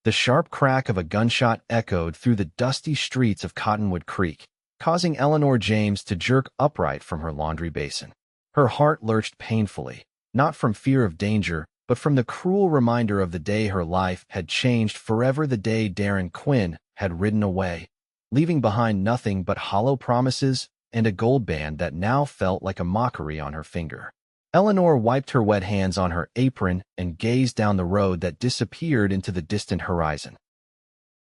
The sharp crack of a gunshot echoed through the dusty streets of Cottonwood Creek, causing Eleanor James to jerk upright from her laundry basin. Her heart lurched painfully, not from fear of danger, but from the cruel reminder of the day her life had changed forever, the day Darren Quinn had ridden away, leaving behind nothing but hollow promises and a gold band that now felt like a mockery on her finger. Eleanor wiped her wet hands on her apron and gazed down the road that disappeared into the distant horizon.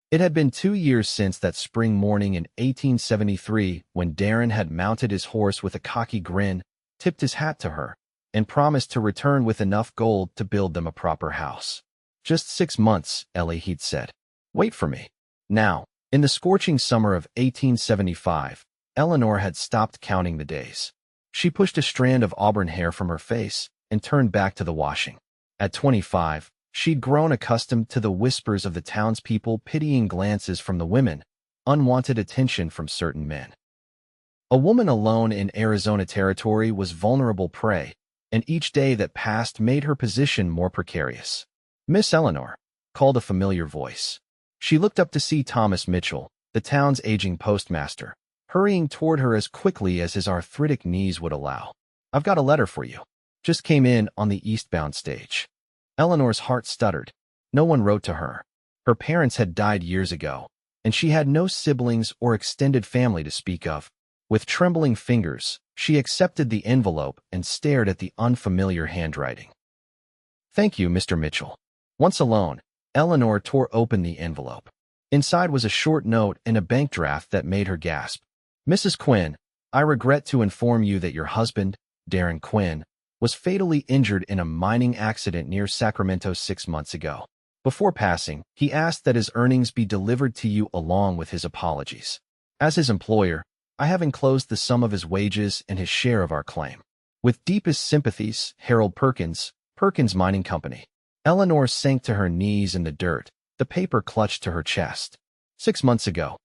It had been 2 years since that spring morning in 1873 when Darren had mounted his horse with a cocky grin, tipped his hat to her, and promised to return with enough gold to build them a proper house. "Just 6 months, Ellie," he'd said. "Wait for me." Now, in the scorching summer of 1875, Eleanor had stopped counting the days. She pushed a strand of auburn hair from her face and turned back to the washing. At 25, she'd grown accustomed to the whispers of the townspeople, pitying glances from the women, unwanted attention from certain men. A woman alone in Arizona territory was vulnerable prey, and each day that passed made her position more precarious. "Miss Eleanor," called a familiar voice. She looked up to see Thomas Mitchell, the town's aging postmaster, hurrying toward her as quickly as his arthritic knees would allow. "I've got a letter for you. Just came in on the eastbound stage." Eleanor's heart stuttered. No one wrote to her. Her parents had died years ago, and she had no siblings or extended family to speak of. With trembling fingers, she accepted the envelope and stared at the unfamiliar handwriting. "Thank you, Mr. Mitchell." Once alone, Eleanor tore open the envelope. Inside was a short note and a bank draft that made her gasp. "Mrs. Quinn, I regret to inform you that your husband, Darren Quinn, was fatally injured in a mining accident near Sacramento 6 months ago. Before passing, he asked that his earnings be delivered to you along with his apologies. As his employer, I have enclosed the sum of his wages and his share of our claim. With deepest sympathies, Harold Perkins, Perkins Mining Company." Eleanor sank to her knees in the dirt, the paper clutched to her chest. 6 months ago.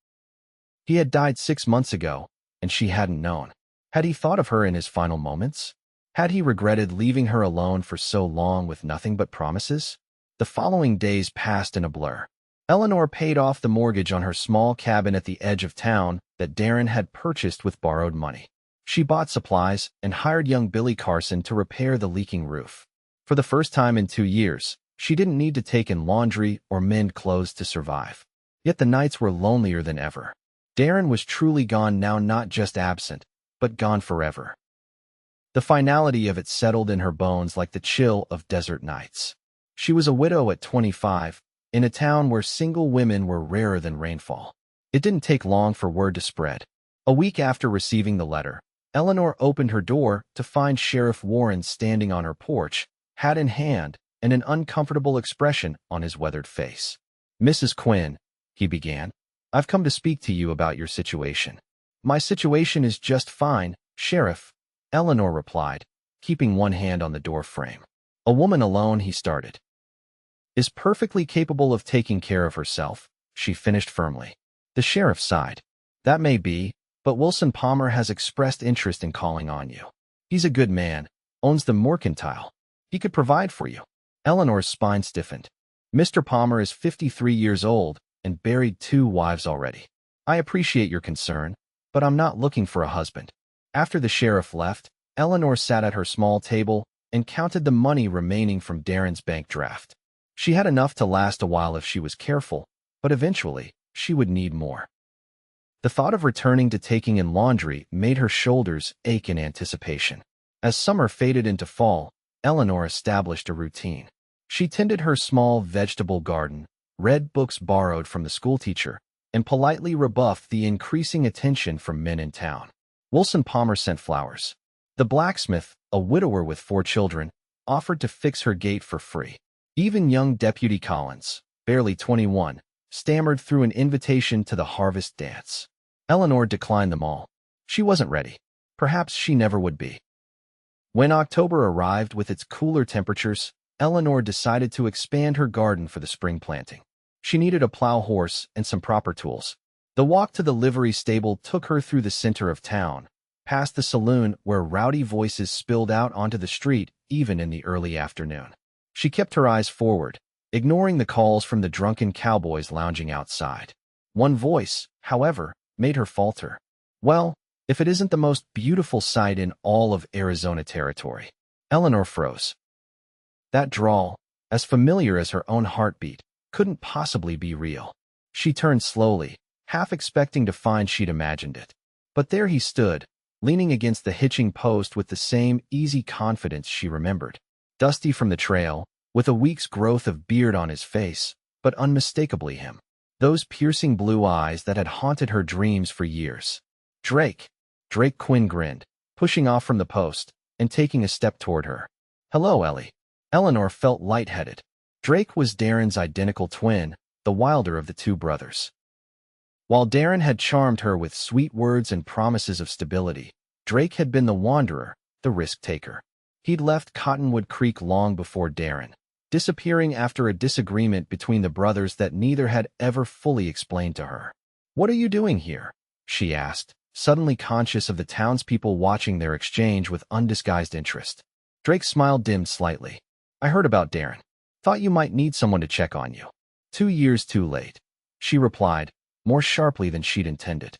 He had died 6 months ago, and she hadn't known. Had he thought of her in his final moments? Had he regretted leaving her alone for so long with nothing but promises? The following days passed in a blur. Eleanor paid off the mortgage on her small cabin at the edge of town that Darren had purchased with borrowed money. She bought supplies and hired young Billy Carson to repair the leaking roof. For the first time in 2 years, she didn't need to take in laundry or mend clothes to survive. Yet the nights were lonelier than ever. Darren was truly gone now, not just absent, but gone forever. The finality of it settled in her bones like the chill of desert nights. She was a widow at 25, in a town where single women were rarer than rainfall. It didn't take long for word to spread. A week after receiving the letter, Eleanor opened her door to find Sheriff Warren standing on her porch, hat in hand, and an uncomfortable expression on his weathered face. "Mrs. Quinn," he began, "I've come to speak to you about your situation." "My situation is just fine, Sheriff," Eleanor replied, keeping one hand on the door frame. "A woman alone," he started, "is perfectly capable of taking care of herself," she finished firmly. The sheriff sighed. "That may be, but Wilson Palmer has expressed interest in calling on you. He's a good man, owns the mercantile. He could provide for you." Eleanor's spine stiffened. "Mr. Palmer is 53 years old and buried 2 wives already. I appreciate your concern, but I'm not looking for a husband." After the sheriff left, Eleanor sat at her small table and counted the money remaining from Darren's bank draft. She had enough to last a while if she was careful, but eventually, she would need more. The thought of returning to taking in laundry made her shoulders ache in anticipation. As summer faded into fall, Eleanor established a routine. She tended her small vegetable garden, read books borrowed from the schoolteacher, and politely rebuffed the increasing attention from men in town. Wilson Palmer sent flowers. The blacksmith, a widower with 4 children, offered to fix her gate for free. Even young Deputy Collins, barely 21, stammered through an invitation to the harvest dance. Eleanor declined them all. She wasn't ready. Perhaps she never would be. When October arrived with its cooler temperatures, Eleanor decided to expand her garden for the spring planting. She needed a plow horse and some proper tools. The walk to the livery stable took her through the center of town, past the saloon where rowdy voices spilled out onto the street even in the early afternoon. She kept her eyes forward, ignoring the calls from the drunken cowboys lounging outside. One voice, however, made her falter. Well, if it isn't the most beautiful sight in all of Arizona territory. Eleanor froze. That drawl, as familiar as her own heartbeat, couldn't possibly be real. She turned slowly, half expecting to find she'd imagined it. But there he stood, leaning against the hitching post with the same easy confidence she remembered. Dusty from the trail, with a week's growth of beard on his face, but unmistakably him. Those piercing blue eyes that had haunted her dreams for years. Drake. Drake Quinn grinned, pushing off from the post and taking a step toward her. Hello, Ellie. Eleanor felt lightheaded. Drake was Darren's identical twin, the wilder of the two brothers. While Darren had charmed her with sweet words and promises of stability, Drake had been the wanderer, the risk-taker. He'd left Cottonwood Creek long before Darren, disappearing after a disagreement between the brothers that neither had ever fully explained to her. "What are you doing here?" she asked, suddenly conscious of the townspeople watching their exchange with undisguised interest. Drake smiled dimmed slightly. "I heard about Darren. Thought you might need someone to check on you." 2 years too late, she replied, more sharply than she'd intended.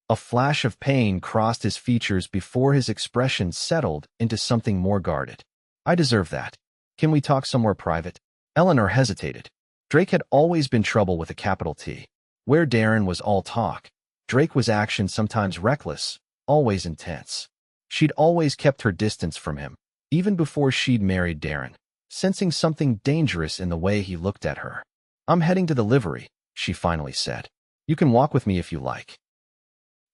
A flash of pain crossed his features before his expression settled into something more guarded. "I deserve that. Can we talk somewhere private?" Eleanor hesitated. Drake had always been trouble with a capital T. Where Darren was all talk, Drake was action, sometimes reckless, always intense. She'd always kept her distance from him, even before she'd married Darren, sensing something dangerous in the way he looked at her. "I'm heading to the livery," she finally said. "You can walk with me if you like."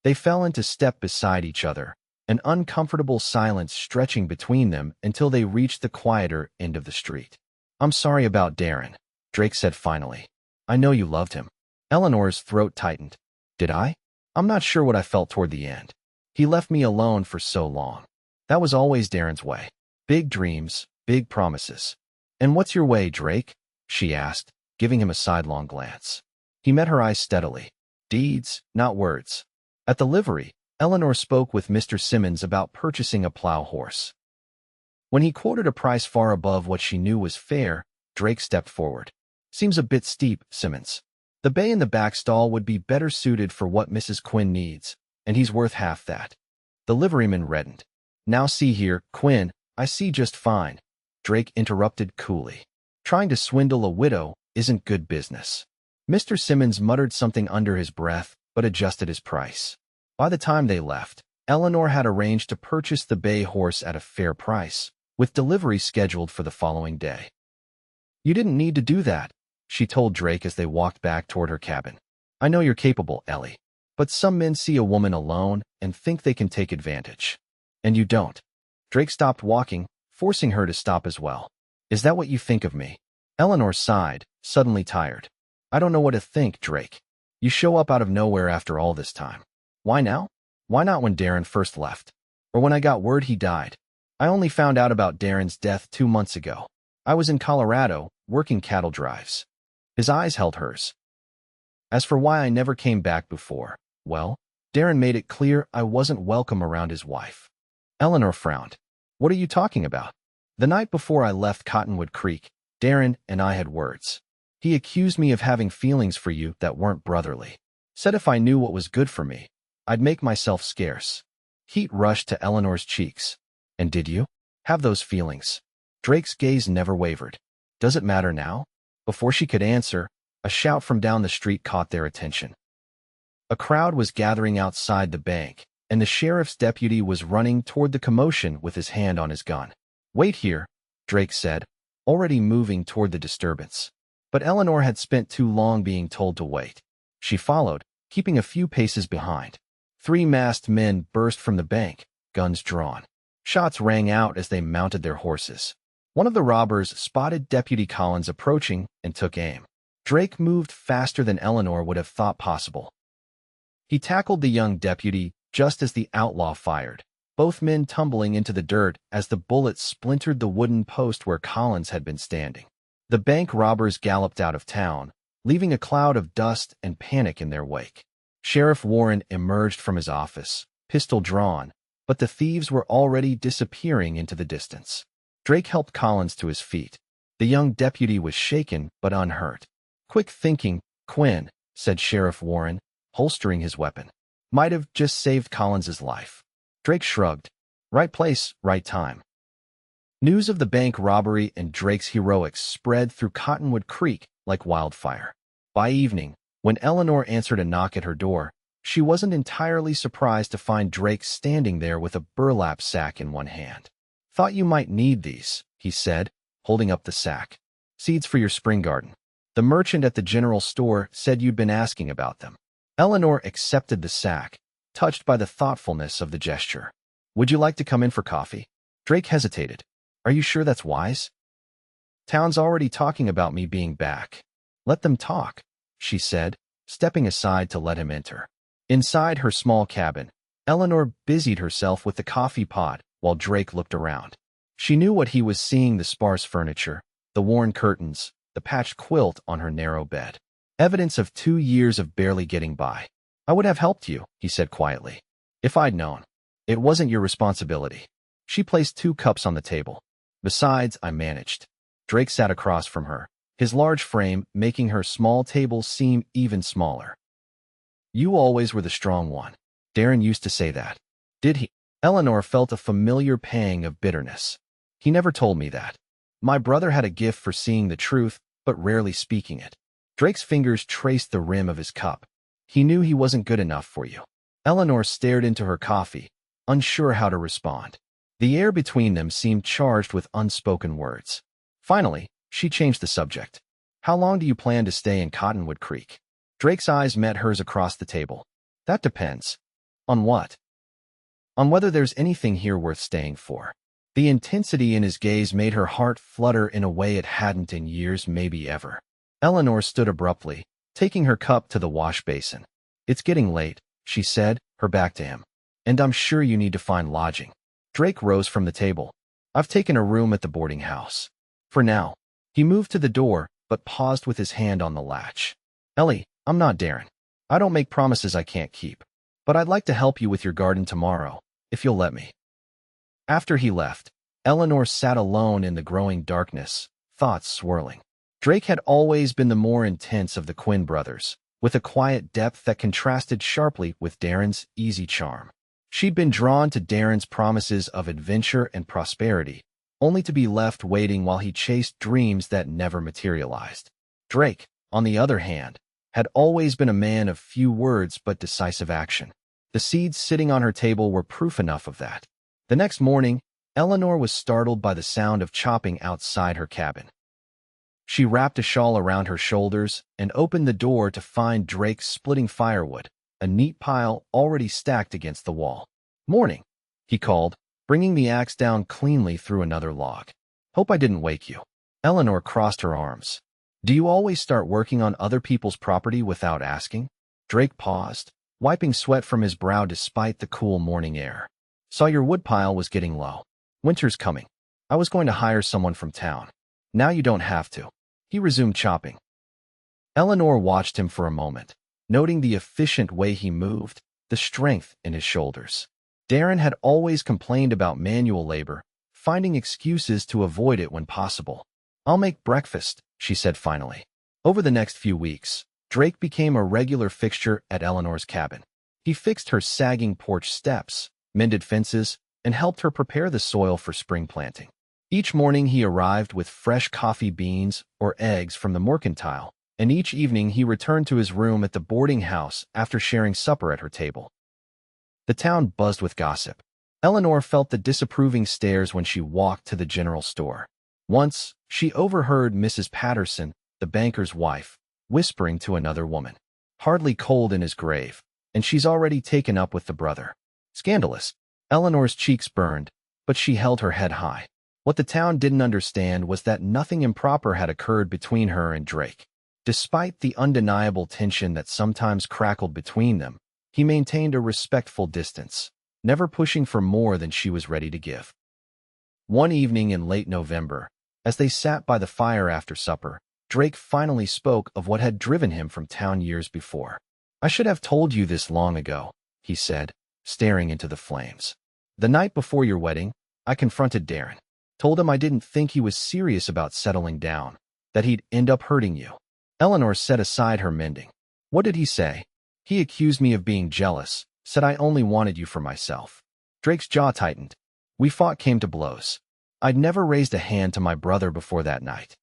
They fell into step beside each other, an uncomfortable silence stretching between them until they reached the quieter end of the street. "I'm sorry about Darren," Drake said finally. "I know you loved him." Eleanor's throat tightened. "Did I? I'm not sure what I felt toward the end. He left me alone for so long. That was always Darren's way. Big dreams, big promises." "And what's your way, Drake?" she asked, giving him a sidelong glance. He met her eyes steadily. "Deeds, not words." At the livery, Eleanor spoke with Mr. Simmons about purchasing a plow horse. When he quoted a price far above what she knew was fair, Drake stepped forward. "Seems a bit steep, Simmons. The bay in the back stall would be better suited for what Mrs. Quinn needs, and he's worth half that." The liveryman reddened. "Now see here, Quinn, I see just fine," Drake interrupted coolly. "Trying to swindle a widow isn't good business." Mr. Simmons muttered something under his breath, but adjusted his price. By the time they left, Eleanor had arranged to purchase the bay horse at a fair price, with delivery scheduled for the following day. "You didn't need to do that," she told Drake as they walked back toward her cabin. "I know you're capable, Ellie, but some men see a woman alone and think they can take advantage. And you don't." Drake stopped walking, forcing her to stop as well. "Is that what you think of me?" Eleanor sighed, suddenly tired. "I don't know what to think, Drake. You show up out of nowhere after all this time. Why now? Why not when Darren first left? Or when I got word he died? I only found out about Darren's death 2 months ago. I was in Colorado, working cattle drives." His eyes held hers. "As for why I never came back before, well, Darren made it clear I wasn't welcome around his wife." Eleanor frowned. "What are you talking about?" "The night before I left Cottonwood Creek, Darren and I had words. He accused me of having feelings for you that weren't brotherly. Said if I knew what was good for me, I'd make myself scarce." Heat rushed to Eleanor's cheeks. "And did you have those feelings?" Drake's gaze never wavered. "Does it matter now?" Before she could answer, a shout from down the street caught their attention. A crowd was gathering outside the bank, and the sheriff's deputy was running toward the commotion with his hand on his gun. "Wait here," Drake said, already moving toward the disturbance. But Eleanor had spent too long being told to wait. She followed, keeping a few paces behind. 3 masked men burst from the bank, guns drawn. Shots rang out as they mounted their horses. One of the robbers spotted Deputy Collins approaching and took aim. Drake moved faster than Eleanor would have thought possible. He tackled the young deputy just as the outlaw fired, both men tumbling into the dirt as the bullets splintered the wooden post where Collins had been standing. The bank robbers galloped out of town, leaving a cloud of dust and panic in their wake. Sheriff Warren emerged from his office, pistol drawn, but the thieves were already disappearing into the distance. Drake helped Collins to his feet. The young deputy was shaken but unhurt. "Quick thinking, Quinn," said Sheriff Warren, holstering his weapon. "Might have just saved Collins's life." Drake shrugged. "Right place, right time." News of the bank robbery and Drake's heroics spread through Cottonwood Creek like wildfire. By evening, when Eleanor answered a knock at her door, she wasn't entirely surprised to find Drake standing there with a burlap sack in one hand. "Thought you might need these," he said, holding up the sack. "Seeds for your spring garden. The merchant at the general store said you'd been asking about them." Eleanor accepted the sack, touched by the thoughtfulness of the gesture. "Would you like to come in for coffee?" Drake hesitated. "Are you sure that's wise?" "Town's already talking about me being back." "Let them talk," she said, stepping aside to let him enter. Inside her small cabin, Eleanor busied herself with the coffee pot while Drake looked around. She knew what he was seeing: the sparse furniture, the worn curtains, the patched quilt on her narrow bed. Evidence of 2 years of barely getting by. "I would have helped you," he said quietly, "if I'd known. It wasn't your responsibility." She placed 2 cups on the table. "Besides, I managed." Drake sat across from her, his large frame making her small table seem even smaller. "You always were the strong one. Darren used to say that." "Did he?" Eleanor felt a familiar pang of bitterness. "He never told me that. My brother had a gift for seeing the truth, but rarely speaking it." Drake's fingers traced the rim of his cup. "He knew he wasn't good enough for you." Eleanor stared into her coffee, unsure how to respond. The air between them seemed charged with unspoken words. Finally, she changed the subject. "How long do you plan to stay in Cottonwood Creek?" Drake's eyes met hers across the table. "That depends." "On what?" "On whether there's anything here worth staying for." The intensity in his gaze made her heart flutter in a way it hadn't in years, maybe ever. Eleanor stood abruptly, taking her cup to the wash basin. "It's getting late," she said, her back to him. "And I'm sure you need to find lodging." Drake rose from the table. "I've taken a room at the boarding house. For now." He moved to the door, but paused with his hand on the latch. "Ellie, I'm not Darren. I don't make promises I can't keep. But I'd like to help you with your garden tomorrow, if you'll let me." After he left, Eleanor sat alone in the growing darkness, thoughts swirling. Drake had always been the more intense of the Quinn brothers, with a quiet depth that contrasted sharply with Darren's easy charm. She'd been drawn to Darren's promises of adventure and prosperity, only to be left waiting while he chased dreams that never materialized. Drake, on the other hand, had always been a man of few words but decisive action. The seeds sitting on her table were proof enough of that. The next morning, Eleanor was startled by the sound of chopping outside her cabin. She wrapped a shawl around her shoulders and opened the door to find Drake splitting firewood, a neat pile already stacked against the wall. "Morning," he called, bringing the axe down cleanly through another log. "Hope I didn't wake you." Eleanor crossed her arms. "Do you always start working on other people's property without asking?" Drake paused, wiping sweat from his brow despite the cool morning air. "Saw your woodpile was getting low. Winter's coming. I was going to hire someone from town. Now you don't have to." He resumed chopping. Eleanor watched him for a moment, noting the efficient way he moved, the strength in his shoulders. Darren had always complained about manual labor, finding excuses to avoid it when possible. "I'll make breakfast," she said finally. Over the next few weeks, Drake became a regular fixture at Eleanor's cabin. He fixed her sagging porch steps, mended fences, and helped her prepare the soil for spring planting. Each morning he arrived with fresh coffee beans or eggs from the mercantile, and each evening he returned to his room at the boarding house after sharing supper at her table. The town buzzed with gossip. Eleanor felt the disapproving stares when she walked to the general store. Once, she overheard Mrs. Patterson, the banker's wife, whispering to another woman, "Hardly cold in his grave, and she's already taken up with the brother." Scandalous. Eleanor's cheeks burned, but she held her head high. What the town didn't understand was that nothing improper had occurred between her and Drake. Despite the undeniable tension that sometimes crackled between them, he maintained a respectful distance, never pushing for more than she was ready to give. One evening in late November, as they sat by the fire after supper, Drake finally spoke of what had driven him from town years before. "I should have told you this long ago," he said, staring into the flames. "The night before your wedding, I confronted Darren. Told him I didn't think he was serious about settling down, that he'd end up hurting you. Eleanor set aside her mending. What did he say? He accused me of being jealous, said I only wanted you for myself. Drake's jaw tightened. We fought, came to blows. I'd never raised a hand to my brother before that night.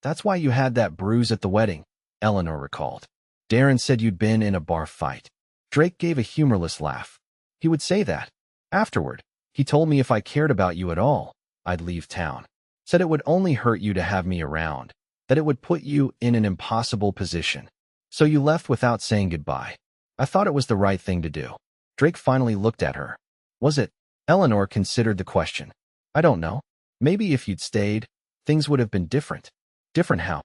That's why you had that bruise at the wedding, Eleanor recalled. Darren said you'd been in a bar fight. Drake gave a humorless laugh. He would say that. Afterward, he told me if I cared about you at all, I'd leave town. Said it would only hurt you to have me around, that it would put you in an impossible position. So you left without saying goodbye. I thought it was the right thing to do. Drake finally looked at her. Was it? Eleanor considered the question. I don't know. Maybe if you'd stayed, things would have been different. Different how?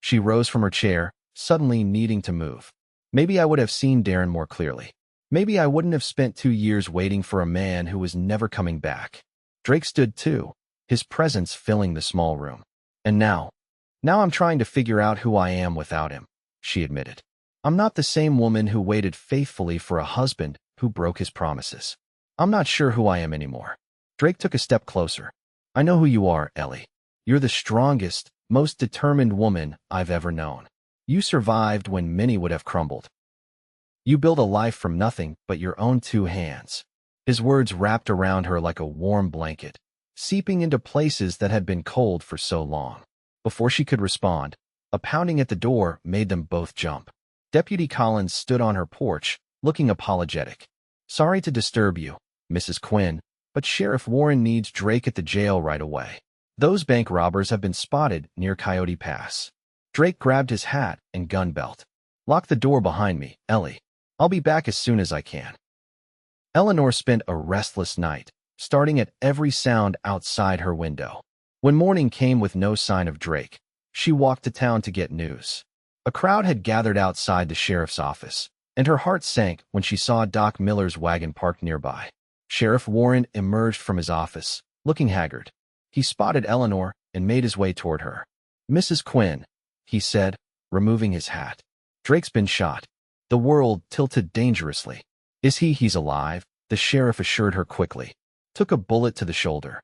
She rose from her chair, suddenly needing to move. Maybe I would have seen Darren more clearly. Maybe I wouldn't have spent 2 years waiting for a man who was never coming back. Drake stood too, his presence filling the small room. And now I'm trying to figure out who I am without him, she admitted. I'm not the same woman who waited faithfully for a husband who broke his promises. I'm not sure who I am anymore. Drake took a step closer. I know who you are, Ellie. You're the strongest, most determined woman I've ever known. You survived when many would have crumbled. You built a life from nothing but your own 2 hands. His words wrapped around her like a warm blanket, seeping into places that had been cold for so long. Before she could respond, a pounding at the door made them both jump. Deputy Collins stood on her porch, looking apologetic. Sorry to disturb you, Mrs. Quinn, but Sheriff Warren needs Drake at the jail right away. Those bank robbers have been spotted near Coyote Pass. Drake grabbed his hat and gun belt. Lock the door behind me, Ellie. I'll be back as soon as I can. Eleanor spent a restless night, starting at every sound outside her window. When morning came with no sign of Drake, she walked to town to get news. A crowd had gathered outside the sheriff's office, and her heart sank when she saw Doc Miller's wagon parked nearby. Sheriff Warren emerged from his office, looking haggard. He spotted Eleanor and made his way toward her. Mrs. Quinn, he said, removing his hat. Drake's been shot. The world tilted dangerously. He's alive, the sheriff assured her quickly. Took a bullet to the shoulder.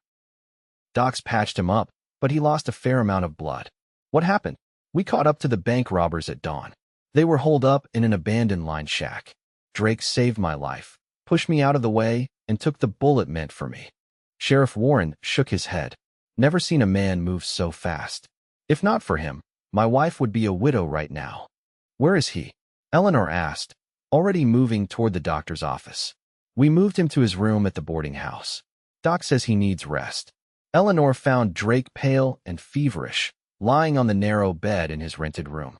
Docs patched him up, but he lost a fair amount of blood. What happened? We caught up to the bank robbers at dawn. They were holed up in an abandoned line shack. Drake saved my life, pushed me out of the way, and took the bullet meant for me. Sheriff Warren shook his head. Never seen a man move so fast. If not for him, my wife would be a widow right now. Where is he? Eleanor asked, already moving toward the doctor's office. We moved him to his room at the boarding house. Doc says he needs rest. Eleanor found Drake pale and feverish, lying on the narrow bed in his rented room.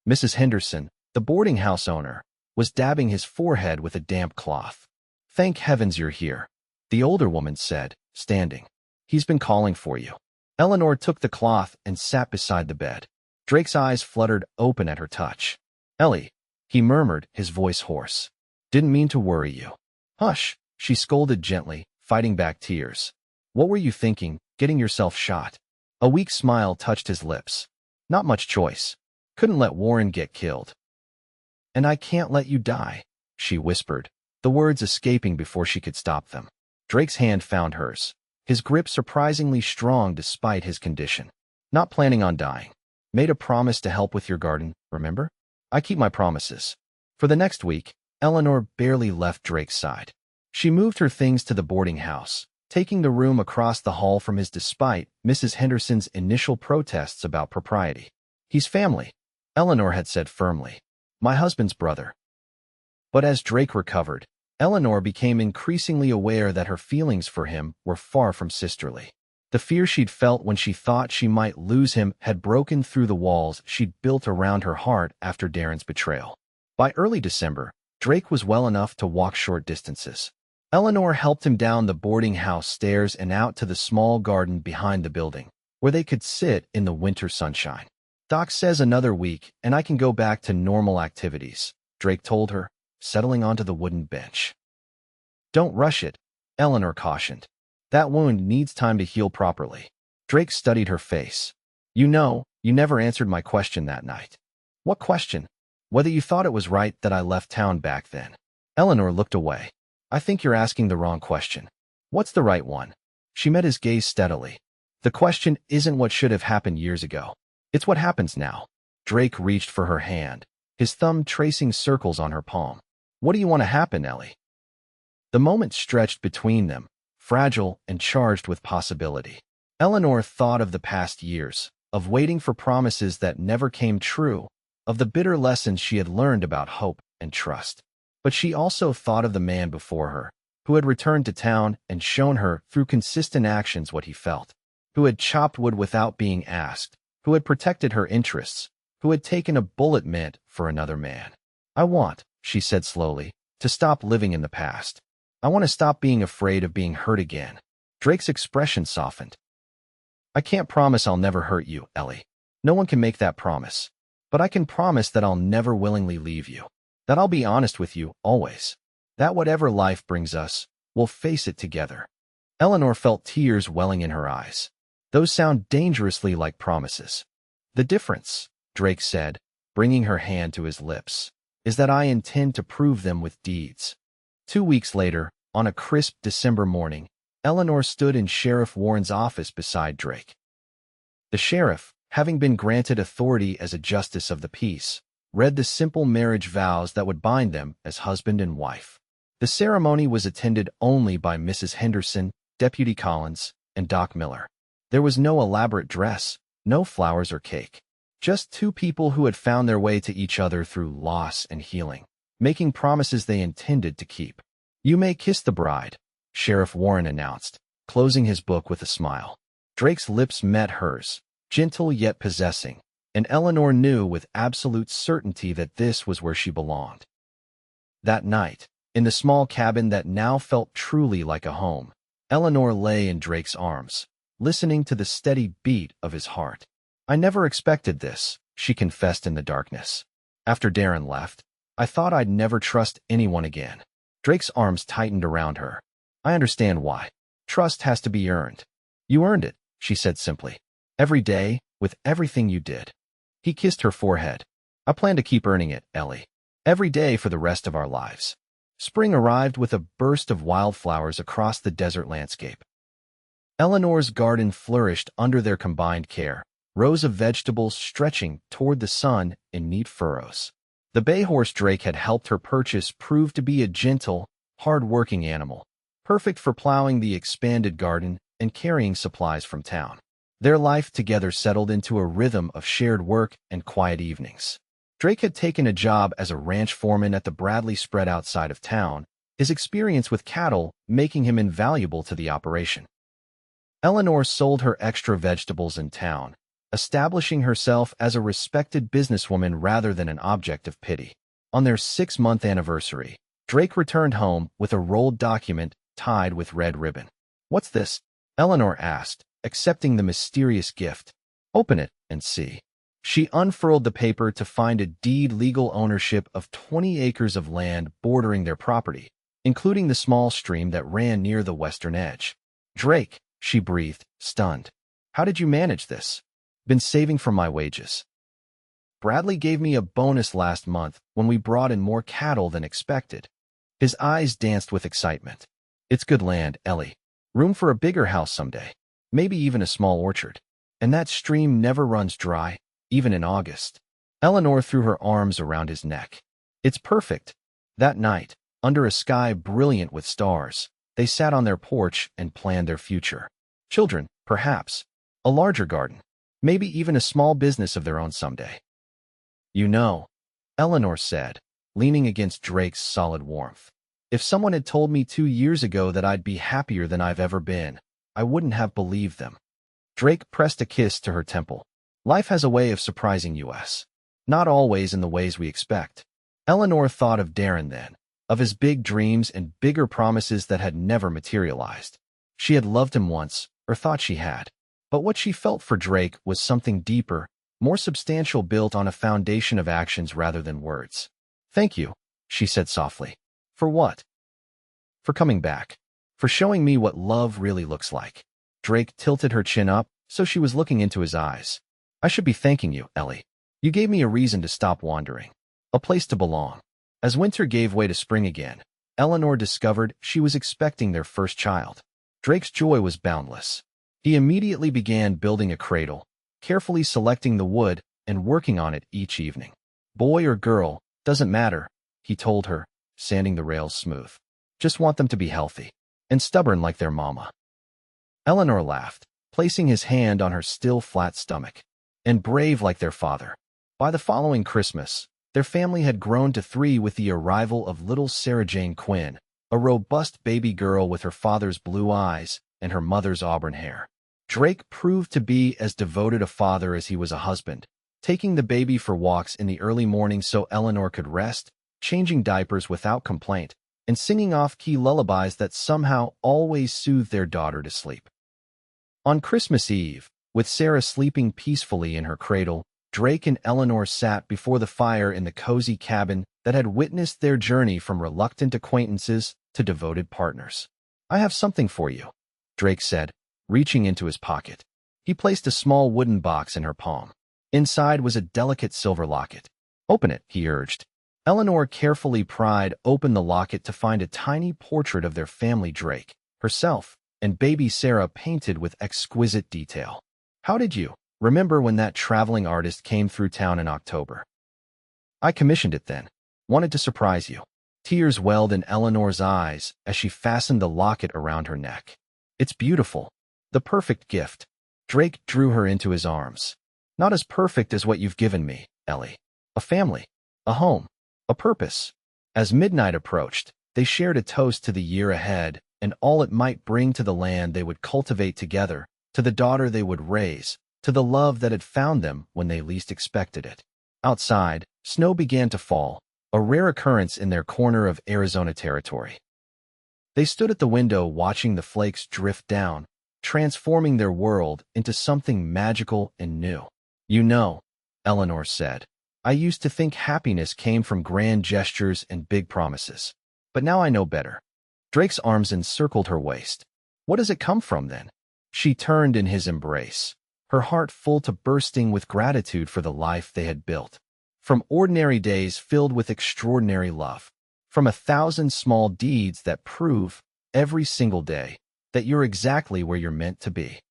Mrs. Henderson, the boarding house owner, was dabbing his forehead with a damp cloth. Thank heavens you're here, the older woman said, standing. He's been calling for you. Eleanor took the cloth and sat beside the bed. Drake's eyes fluttered open at her touch. Ellie, he murmured, his voice hoarse. Didn't mean to worry you. Hush, she scolded gently, fighting back tears. What were you thinking, getting yourself shot? A weak smile touched his lips. Not much choice. Couldn't let Warren get killed. And I can't let you die, she whispered, the words escaping before she could stop them. Drake's hand found hers, his grip surprisingly strong despite his condition. Not planning on dying. Made a promise to help with your garden, remember? I keep my promises. For the next week, Eleanor barely left Drake's side. She moved her things to the boarding house, taking the room across the hall from his despite Mrs. Henderson's initial protests about propriety. He's family, Eleanor had said firmly. My husband's brother. But as Drake recovered, Eleanor became increasingly aware that her feelings for him were far from sisterly. The fear she'd felt when she thought she might lose him had broken through the walls she'd built around her heart after Darren's betrayal. By early December, Drake was well enough to walk short distances. Eleanor helped him down the boarding house stairs and out to the small garden behind the building, where they could sit in the winter sunshine. Doc says another week and I can go back to normal activities, Drake told her, settling onto the wooden bench. Don't rush it, Eleanor cautioned. That wound needs time to heal properly. Drake studied her face. You know, you never answered my question that night. What question? Whether you thought it was right that I left town back then. Eleanor looked away. I think you're asking the wrong question. What's the right one? She met his gaze steadily. The question isn't what should have happened years ago. It's what happens now. Drake reached for her hand, his thumb tracing circles on her palm. What do you want to happen, Ellie? The moment stretched between them, fragile and charged with possibility. Eleanor thought of the past years, of waiting for promises that never came true, of the bitter lessons she had learned about hope and trust. But she also thought of the man before her, who had returned to town and shown her through consistent actions what he felt, who had chopped wood without being asked, who had protected her interests, who had taken a bullet meant for another man. I want, she said slowly, to stop living in the past. I want to stop being afraid of being hurt again. Drake's expression softened. I can't promise I'll never hurt you, Ellie. No one can make that promise. But I can promise that I'll never willingly leave you. That I'll be honest with you, always. That whatever life brings us, we'll face it together. Eleanor felt tears welling in her eyes. Those sound dangerously like promises. The difference, Drake said, bringing her hand to his lips, is that I intend to prove them with deeds. 2 weeks later, on a crisp December morning, Eleanor stood in Sheriff Warren's office beside Drake. The sheriff, having been granted authority as a justice of the peace, read the simple marriage vows that would bind them as husband and wife. The ceremony was attended only by Mrs. Henderson, Deputy Collins, and Doc Miller. There was no elaborate dress, no flowers or cake. Just two people who had found their way to each other through loss and healing, making promises they intended to keep. You may kiss the bride, Sheriff Warren announced, closing his book with a smile. Drake's lips met hers, gentle yet possessing, and Eleanor knew with absolute certainty that this was where she belonged. That night, in the small cabin that now felt truly like a home, Eleanor lay in Drake's arms, listening to the steady beat of his heart. I never expected this, she confessed in the darkness. After Darren left, I thought I'd never trust anyone again. Drake's arms tightened around her. I understand why. Trust has to be earned. You earned it, she said simply. Every day, with everything you did. He kissed her forehead. I plan to keep earning it, Ellie. Every day for the rest of our lives. Spring arrived with a burst of wildflowers across the desert landscape. Eleanor's garden flourished under their combined care, rows of vegetables stretching toward the sun in neat furrows. The bay horse Drake had helped her purchase proved to be a gentle, hard-working animal, perfect for plowing the expanded garden and carrying supplies from town. Their life together settled into a rhythm of shared work and quiet evenings. Drake had taken a job as a ranch foreman at the Bradley spread outside of town, his experience with cattle making him invaluable to the operation. Eleanor sold her extra vegetables in town, establishing herself as a respected businesswoman rather than an object of pity. On their 6-month anniversary, Drake returned home with a rolled document tied with red ribbon. What's this? Eleanor asked, accepting the mysterious gift. Open it and see. She unfurled the paper to find a deed legal ownership of 20 acres of land bordering their property, including the small stream that ran near the western edge. Drake, she breathed, stunned. How did you manage this? Been saving from my wages. Bradley gave me a bonus last month when we brought in more cattle than expected. His eyes danced with excitement. It's good land, Ellie. Room for a bigger house someday. Maybe even a small orchard. And that stream never runs dry, even in August. Eleanor threw her arms around his neck. It's perfect. That night, under a sky brilliant with stars, they sat on their porch and planned their future. Children, perhaps. A larger garden. Maybe even a small business of their own someday. You know, Eleanor said, leaning against Drake's solid warmth. If someone had told me 2 years ago that I'd be happier than I've ever been, I wouldn't have believed them. Drake pressed a kiss to her temple. Life has a way of surprising us. Not always in the ways we expect. Eleanor thought of Darren then, of his big dreams and bigger promises that had never materialized. She had loved him once, or thought she had. But what she felt for Drake was something deeper, more substantial, built on a foundation of actions rather than words. Thank you, she said softly. For what? For coming back. For showing me what love really looks like. Drake tilted her chin up, so she was looking into his eyes. I should be thanking you, Ellie. You gave me a reason to stop wandering. A place to belong. As winter gave way to spring again, Eleanor discovered she was expecting their first child. Drake's joy was boundless. He immediately began building a cradle, carefully selecting the wood and working on it each evening. Boy or girl, doesn't matter, he told her, sanding the rails smooth. Just want them to be healthy and stubborn like their mama. Eleanor laughed, placing his hand on her still flat stomach. And brave like their father. By the following Christmas, their family had grown to 3 with the arrival of little Sarah Jane Quinn, a robust baby girl with her father's blue eyes and her mother's auburn hair. Drake proved to be as devoted a father as he was a husband, taking the baby for walks in the early morning so Eleanor could rest, changing diapers without complaint, and singing off-key lullabies that somehow always soothed their daughter to sleep. On Christmas Eve, with Sarah sleeping peacefully in her cradle, Drake and Eleanor sat before the fire in the cozy cabin that had witnessed their journey from reluctant acquaintances to devoted partners. "I have something for you," Drake said, reaching into his pocket. He placed a small wooden box in her palm. Inside was a delicate silver locket. "Open it," he urged. Eleanor carefully pried open the locket to find a tiny portrait of their family Drake, herself, and baby Sarah painted with exquisite detail. "How did you remember when that traveling artist came through town in October? I commissioned it then. Wanted to surprise you." Tears welled in Eleanor's eyes as she fastened the locket around her neck. "It's beautiful. The perfect gift." Drake drew her into his arms. "Not as perfect as what you've given me, Ellie. A family, a home, a purpose." As midnight approached, they shared a toast to the year ahead and all it might bring to the land they would cultivate together, to the daughter they would raise, to the love that had found them when they least expected it. Outside, snow began to fall, a rare occurrence in their corner of Arizona territory. They stood at the window watching the flakes drift down, transforming their world into something magical and new. "You know," Eleanor said, "I used to think happiness came from grand gestures and big promises. But now I know better." Drake's arms encircled her waist. "What does it come from, then?" She turned in his embrace, her heart full to bursting with gratitude for the life they had built. From ordinary days filled with extraordinary love. From 1,000 small deeds that prove, every single day, that you're exactly where you're meant to be.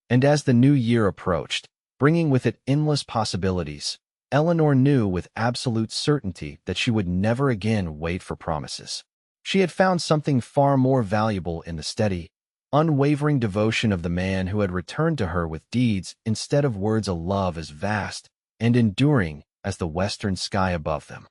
And as the new year approached, bringing with it endless possibilities, Eleanor knew with absolute certainty that she would never again wait for promises. She had found something far more valuable in the steady, unwavering devotion of the man who had returned to her with deeds instead of words, a love as vast and enduring as the western sky above them.